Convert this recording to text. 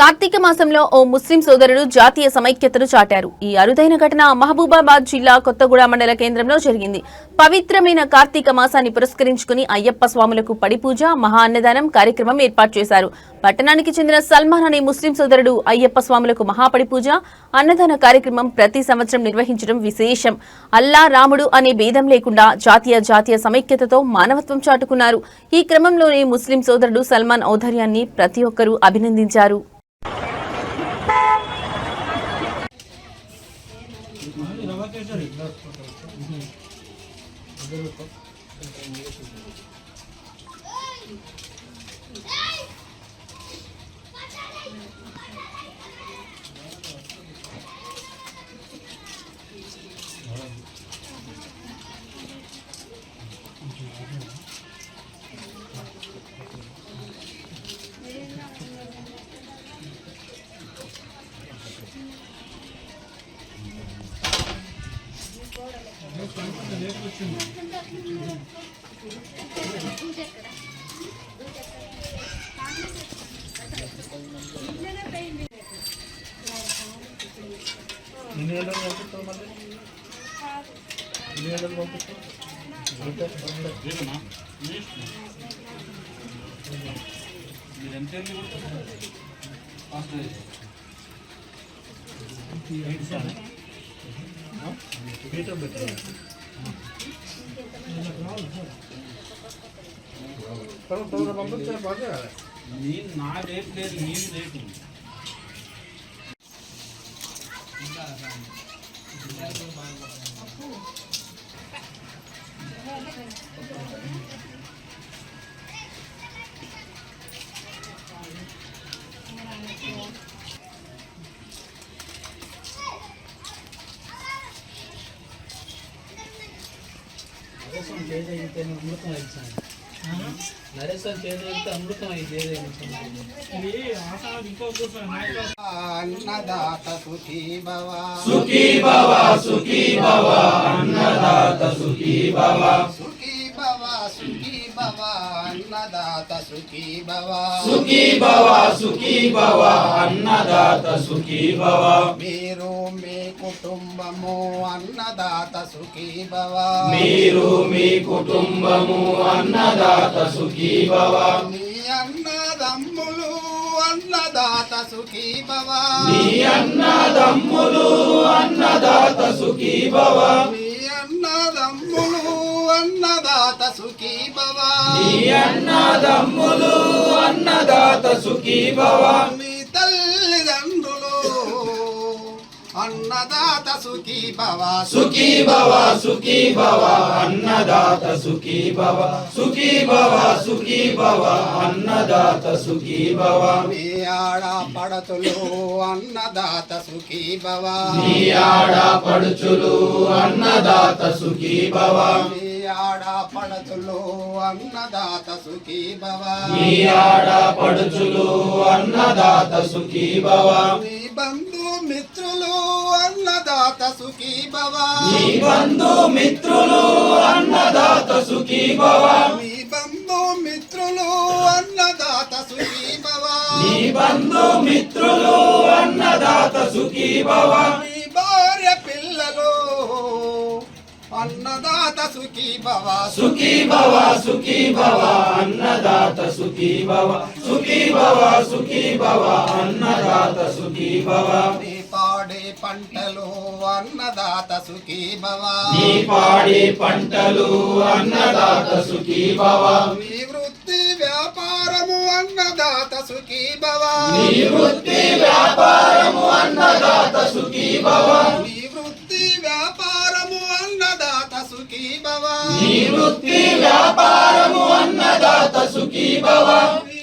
కార్తీక మాసంలో ఓ ముస్లిం సోదరుడు జాతీయ సమైక్యతను చాటారు. ఈ అరుదైన ఘటన మహబూబాబాద్ జిల్లా కొత్తగూడ మండల కేంద్రంలో జరిగింది. పవిత్రమైన కార్తీక మాసాన్ని పురస్కరించుకుని అయ్యప్ప స్వాములకు పడిపూజ, మహా అన్నదానం కార్యక్రమం ఏర్పాటు చేశారు. పట్టణానికి చెందిన సల్మాన్ అనే ముస్లిం సోదరుడు అయ్యప్ప స్వాములకు మహాపడిపూజ, అన్నదాన కార్యక్రమం ప్రతి సంవత్సరం నిర్వహించడం విశేషం. అల్లా రాముడు అనే భేదం లేకుండా జాతీయ సమైక్యతతో మానవత్వం చాటుకున్నారు. ఈ క్రమంలోనే ముస్లిం సోదరుడు సల్మాన్ ఔదార్యాన్ని ప్రతి ఒక్కరూ అభినందించారు. నరేశ్వరం చేదైతే అమృతం అయితే అన్నదాత సుఖీ భవ సుఖీ భవ సుఖీ భవ అన్నదాత సుఖీ భవ సుఖీ భవ సుఖీ భవ అన్నదాత సుఖీ భవ సుఖీ భవ సుఖీ భవ అన్నదాత సుఖీ భవ మీరు మీ కుటుంబము అన్నదాత సుఖీ భవ మీరు మీ కుటుంబము అన్నదాత సుఖీ భవ మీ అన్నదమ్ములు అన్నదాత సుఖీ భవ మీ అన్నదమ్ములు అన్నదాత సుఖీ భవ మీ అన్నదమ్ములు అన్నదాత సుఖీ భవ మీ అన్నదమ్ములు అన్నదాత సుఖీ భవ మీ తల్లిదండ్రులు అన్నదాత సుఖీ భవ సుఖీ భవ సుఖీ భవ అన్నదాత సుఖీ భవ సుఖీ భవ సుఖీ భవ అన్నదాత సుఖీ భవ మీ ఆడపడతులు అన్నదాత సుఖీ భవ మీ ఆడపడుచులు అన్నదాత సుఖీ భవ మీ ఆడపడతులు అన్నదాత సుఖీ భవ మీ ఆడపడుచులు అన్నదాత సుఖీ భవ మీ బంధు మిత్రులు అన్నదాత సుఖీ భవ మీ బంధు మిత్రులు అన్నదాత సుఖీ భవ మీ బంధు మిత్రులు అన్నదాత సుఖీ భవ మీ బంధు మిత్రులు అన్నదాత సుఖీ భవ మీ భార్య పిల్లలు అన్నదాత సుఖీ భవ సుఖీ భవ సుఖీ భవ అన్నదాత సుఖీ భవ సుఖీ భవ సుఖీ భవ అన్నదాత సుఖీ భవ నీ పాడే పంటలు అన్నదాత సుఖీ భవ నీ పాడి పంటలు అన్నదాత సుఖీ భవ నీ వృత్తి వ్యాపారము అన్నదాత సుఖీ భవ నీ వృత్తి వ్యాపారము అన్నదాత సుఖీ భవ నీ వృత్తి వ్యాపారము అన్నదాత సుఖీ భవ నీ వృత్తి వ్యాపారము అన్నదాత సుఖీ భవ నీ